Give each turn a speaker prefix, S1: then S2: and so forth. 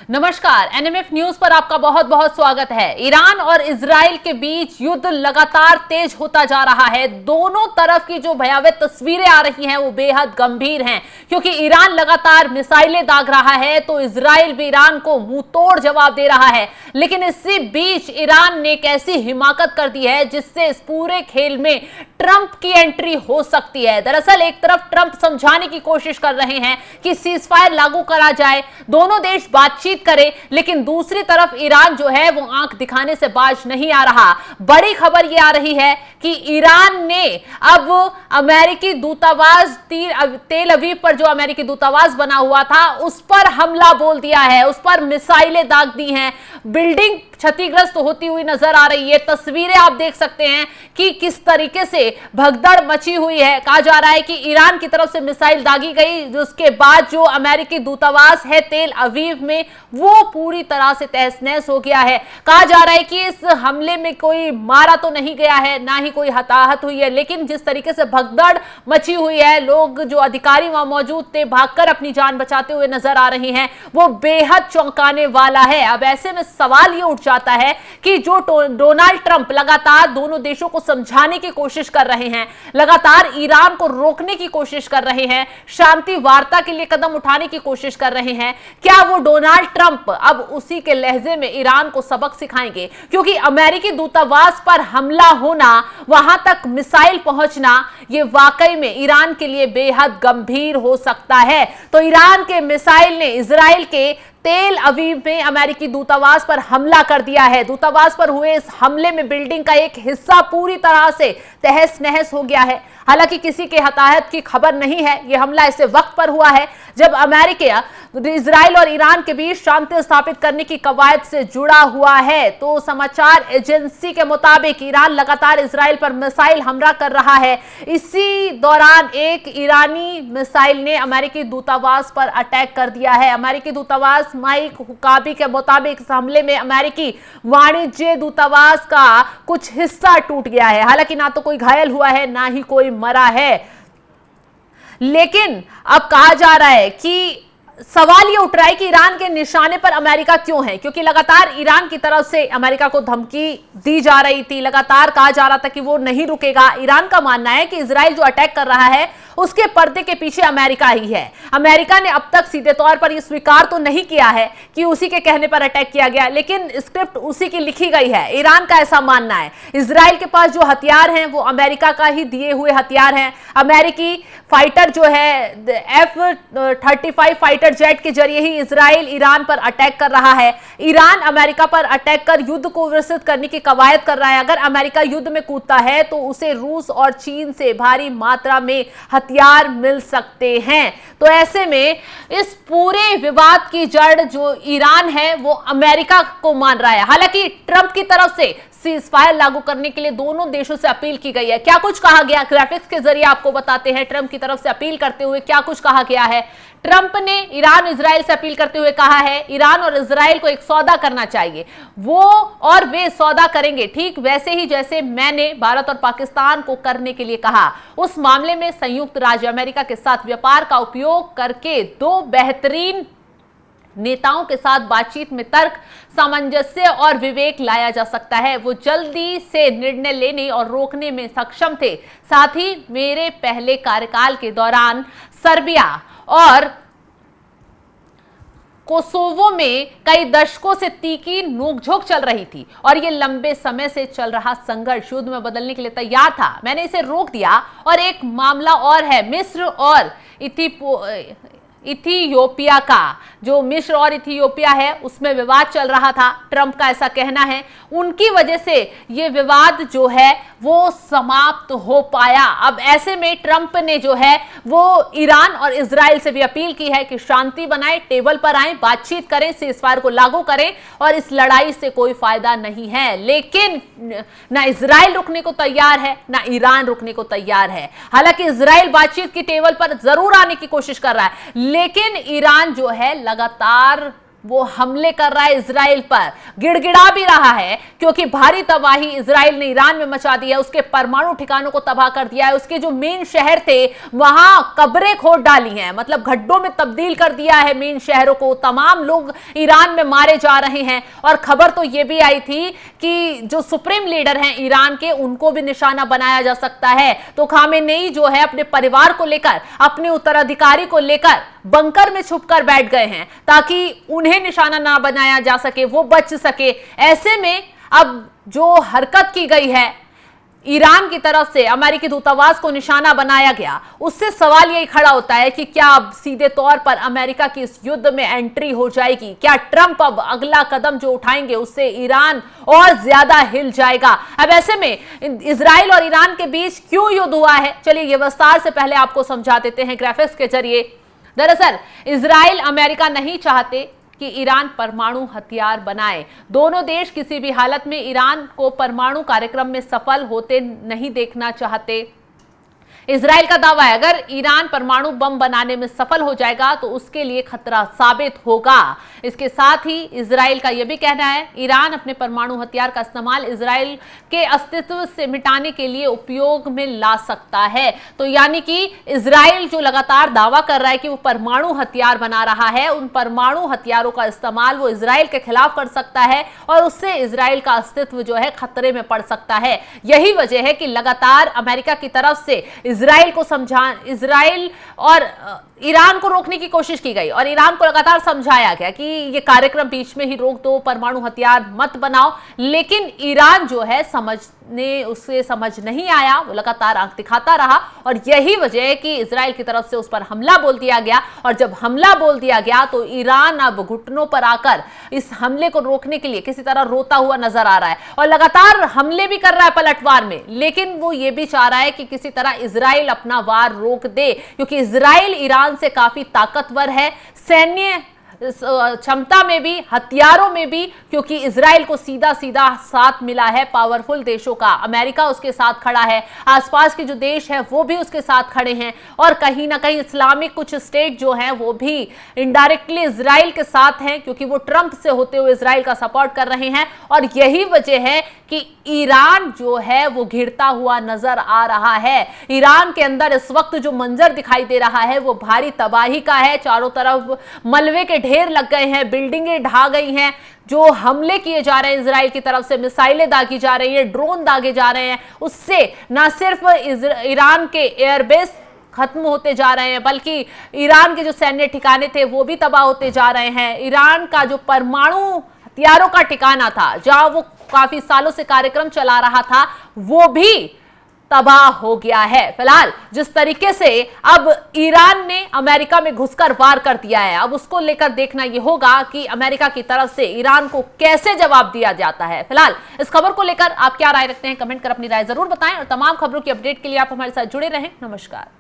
S1: नमस्कार, NMF news पर आपका बहुत बहुत स्वागत है। ईरान और इजराइल के बीच युद्ध लगातार तेज होता जा रहा है। दोनों तरफ की जो भयावह तस्वीरें आ रही हैं वो बेहद गंभीर हैं, क्योंकि ईरान लगातार मिसाइलें दाग रहा है तो इजराइल भी ईरान को मुंह तोड़ जवाब दे रहा है। लेकिन इसी बीच ईरान ने एक ऐसी हिमाकत कर दी है जिससे इस पूरे खेल में ट्रंप की एंट्री हो सकती है। दरअसल एक तरफ ट्रंप समझाने की कोशिश कर रहे हैं कि सीजफायर लागू करा जाए, दोनों देश बातचीत करें, लेकिन दूसरी तरफ ईरान जो है वो आंख दिखाने से बाज नहीं आ रहा। बड़ी खबर ये आ रही है कि ईरान ने अब अमेरिकी दूतावास तेल अवीव पर जो अमेरिकी दूतावास बना हुआ था उस पर हमला बोल दिया है, उस पर मिसाइलें दाग दी हैं। बिल्डिंग क्षतिग्रस्त होती हुई नजर आ रही है। तस्वीरें आप देख सकते हैं कि किस तरीके से भगदड़ मची हुई है। कहा जा रहा है कि ईरान की तरफ से मिसाइल दागी गई, जिसके बाद जो अमेरिकी दूतावास है तेल अवीव में वो पूरी तरह से तहस नहस हो गया है। कहा जा रहा है कि इस हमले में कोई मारा तो नहीं गया है, ना ही कोई हताहत हुई है, लेकिन जिस तरीके से भगदड़ मची हुई है, लोग जो अधिकारी वहां मौजूद थे भागकर अपनी जान बचाते हुए नजर आ रहे हैं, वो बेहद चौंकाने वाला है। अब ऐसे में सवाल ये उठ जाता है कि जो डोनाल्ड ट्रंप लगातार दोनों देशों को समझाने की कोशिश कर रहे हैं, लगातार ईरान को रोकने की कोशिश कर रहे हैं, शांति वार्ता के लिए कदम उठाने की कोशिश कर रहे हैं, क्या वो डोनाल्ड ट्रंप अब उसी के लहजे में ईरान को सबक सिखाएंगे? क्योंकि अमेरिकी दूतावास पर हमला होना, वहां तक मिसाइल पहुंचना, ये वाकई में ईरान के लिए बेहद गंभीर हो सकता है। तो ईरान के मिसाइल ने इजराइल के तेल अवीव में अमेरिकी दूतावास पर हमला कर दिया है। दूतावास पर हुए इस हमले में बिल्डिंग का एक हिस्सा पूरी तरह से तहस नहस हो गया है। हालांकि किसी के हताहत की खबर नहीं है। यह हमला ऐसे वक्त पर हुआ है जब अमेरिका इजराइल और ईरान के बीच शांति स्थापित करने की कवायद से जुड़ा हुआ है। तो समाचार एजेंसी के मुताबिक ईरान लगातार इजराइल पर मिसाइल हमला कर रहा है। इसी दौरान एक ईरानी मिसाइल ने अमेरिकी दूतावास पर अटैक कर दिया है। अमेरिकी दूतावास माइक हुकाबी के मुताबिक इस हमले में अमेरिकी वाणिज्य दूतावास का कुछ हिस्सा टूट गया है। हालांकि ना तो कोई घायल हुआ है, ना ही कोई मरा है। लेकिन अब कहा जा रहा है कि सवाल ये उठ रहा है कि ईरान के निशाने पर अमेरिका क्यों है, क्योंकि लगातार ईरान की तरफ से अमेरिका को धमकी दी जा रही थी, लगातार कहा जा रहा था कि वो नहीं रुकेगा। ईरान का मानना है कि इजराइल जो अटैक कर रहा है उसके पर्दे के पीछे अमेरिका ही है। अमेरिका ने अब तक सीधे तौर पर यह स्वीकार तो नहीं किया है कि उसी के कहने पर अटैक किया गया, लेकिन स्क्रिप्ट उसी की लिखी गई है। ईरान का ऐसा मानना है। इजराइल के पास जो हथियार हैं वो अमेरिका का ही दिए हुए हथियार हैं। अमेरिकी फाइटर जो है F-35 फाइटर जेट के जरिए ही इजराइल ईरान पर अटैक कर रहा है। ईरान अमेरिका पर अटैक कर युद्ध को विस्तृत करने की कवायद कर रहा है। अगर अमेरिका युद्ध में कूदता है तो उसे रूस और चीन से भारी मात्रा में हथियार मिल सकते हैं। तो ऐसे में इस पूरे विवाद की जड़ जो ईरान है वो अमेरिका को मान रहा है। हालांकि ट्रंप की तरफ से सीजफायर लागू करने के लिए दोनों देशों से अपील की गई है। क्या कुछ कहा गया, ग्राफिक्स के जरिए आपको बताते हैं। ट्रंप की तरफ से अपील करते हुए क्या कुछ कहा गया है। ट्रंप ने ईरान इजराइल से अपील करते हुए कहा है ईरान और इजराइल को एक सौदा करना चाहिए, वो और वे सौदा करेंगे ठीक वैसे ही जैसे मैंने भारत और पाकिस्तान को करने के लिए कहा। उस मामले में संयुक्त राज्य अमेरिका के साथ व्यापार का उपयोग करके दो बेहतरीन नेताओं के साथ बातचीत में तर्क, सामंजस्य और विवेक लाया जा सकता है। वो जल्दी से निर्णय लेने और रोकने में सक्षम थे। साथ ही मेरे पहले कार्यकाल के दौरान सर्बिया और कोसोवो में कई दशकों से तीखी नोकझोंक चल रही थी और ये लंबे समय से चल रहा संघर्ष युद्ध में बदलने के लिए तैयार था। मैंने इसे रोक दिया। और एक मामला और है, मिस्र और इथियोपिया का। जो मिस्र और इथियोपिया है उसमें विवाद चल रहा था। ट्रंप का ऐसा कहना है उनकी वजह से ये विवाद जो है वो समाप्त हो पाया। अब ऐसे में ट्रंप ने जो है वो ईरान और इजराइल से भी अपील की है कि शांति बनाए, टेबल पर आए, बातचीत करें, सीजफायर को लागू करें और इस लड़ाई से कोई फायदा नहीं है। लेकिन ना इजराइल रुकने को तैयार है, ना ईरान रुकने को तैयार है। हालांकि इजराइल बातचीत की टेबल पर जरूर आने की कोशिश कर रहा है, लेकिन ईरान जो है लगातार वो हमले कर रहा है इजराइल पर, गिड़गिड़ा भी रहा है, क्योंकि भारी तबाही इजराइल ने ईरान में मचा दी है। उसके परमाणु ठिकानों को तबाह कर दिया है, उसके जो मेन शहर थे वहां कब्रें खोद डाली हैं, मतलब गड्ढों में तब्दील कर दिया है मेन शहरों को। तमाम लोग ईरान में मारे जा रहे हैं। और खबर तो यह भी आई थी कि जो सुप्रीम लीडर हैं ईरान के, उनको भी निशाना बनाया जा सकता है। तो खामेनेई जो है अपने परिवार को लेकर, अपने उत्तराधिकारी को लेकर बंकर में छुपकर बैठ गए हैं ताकि उन्हें निशाना ना बनाया जा सके, वो बच सके। ऐसे में अब जो हरकत की गई है ईरान की तरफ से, अमेरिकी दूतावास को निशाना बनाया गया, उससे सवाल यही खड़ा होता है कि क्या अब सीधे तौर पर अमेरिका की इस युद्ध में एंट्री हो जाएगी? क्या ट्रंप अब अगला कदम जो उठाएंगे उससे ईरान और ज्यादा हिल जाएगा? अब ऐसे में इजराइल और ईरान के बीच क्यों युद्ध हुआ है, चलिए ये विस्तार से पहले आपको समझा देते हैं ग्राफिक्स के जरिए। दरअसल इजराइल अमेरिका नहीं चाहते कि ईरान परमाणु हथियार बनाए। दोनों देश किसी भी हालत में ईरान को परमाणु कार्यक्रम में सफल होते नहीं देखना चाहते। इजराइल का दावा है अगर ईरान परमाणु बम बनाने में सफल हो जाएगा तो उसके लिए खतरा साबित होगा। इसके साथ ही इजराइल का यह भी कहना है ईरान अपने परमाणु हथियार का इस्तेमाल इजराइल के अस्तित्व से मिटाने के लिए उपयोग में ला सकता है। तो यानी कि इजराइल जो लगातार दावा कर रहा है कि वो परमाणु हथियार बना रहा है, उन परमाणु हथियारों का इस्तेमाल वो इजराइल के खिलाफ कर सकता है और उससे इजराइल का अस्तित्व जो है खतरे में पड़ सकता है। यही वजह है कि लगातार अमेरिका की तरफ से इजराइल और ईरान को रोकने की कोशिश की गई और ईरान को लगातार समझाया गया कि ये कार्यक्रम बीच में ही रोक दो, परमाणु हथियार मत बनाओ। लेकिन ईरान जो है उसे समझ नहीं आया, वो लगातार आंख दिखाता रहा और यही वजह है कि इजराइल की तरफ से उस पर हमला बोल दिया गया। और जब हमला बोल दिया गया तो ईरान अब घुटनों पर आकर इस हमले को रोकने के लिए किसी तरह रोता हुआ नजर आ रहा है और लगातार हमले भी कर रहा है पलटवार में। लेकिन वो ये भी चाह रहा है कि किसी तरह इजराइल अपना वार रोक दे, क्योंकि इजराइल ईरान से काफी ताकतवर है, सैन्य क्षमता में भी, हथियारों में भी, क्योंकि इजराइल को सीधा सीधा साथ मिला है पावरफुल देशों का। अमेरिका उसके साथ खड़ा है, आसपास के जो देश हैं वो भी उसके साथ खड़े हैं और कहीं ना कहीं इस्लामिक कुछ स्टेट जो हैं वो भी इनडायरेक्टली इजराइल के साथ हैं, क्योंकि वो ट्रंप से होते हुए इजराइल का सपोर्ट कर रहे हैं। और यही वजह है कि ईरान जो है वो घिरता हुआ नजर आ रहा है। ईरान के अंदर इस वक्त जो मंजर दिखाई दे रहा है वो भारी तबाही का है। चारों तरफ मलबे के ढेर लग गए हैं, बिल्डिंगें ढह गई हैं, जो हमले किए जा रहे हैं इजराइल की तरफ से, मिसाइलें दागी जा रही हैं, ड्रोन दागे जा रहे हैं, उससे न सिर्फ ईरान के एयरबेस खत्म होते जा रहे हैं बल्कि ईरान के जो सैन्य ठिकाने थे वो भी तबाह होते जा रहे हैं। ईरान का जो परमाणु हथियारों का ठिकाना था, जहां वो काफी सालों से कार्यक्रम चला रहा था, वो भी तबाह हो गया है। फिलहाल जिस तरीके से अब ईरान ने अमेरिका में घुसकर वार कर दिया है, अब उसको लेकर देखना यह होगा कि अमेरिका की तरफ से ईरान को कैसे जवाब दिया जाता है। फिलहाल इस खबर को लेकर आप क्या राय रखते हैं, कमेंट कर अपनी राय जरूर बताएं और तमाम खबरों की अपडेट के लिए आप हमारे साथ जुड़े रहें। नमस्कार।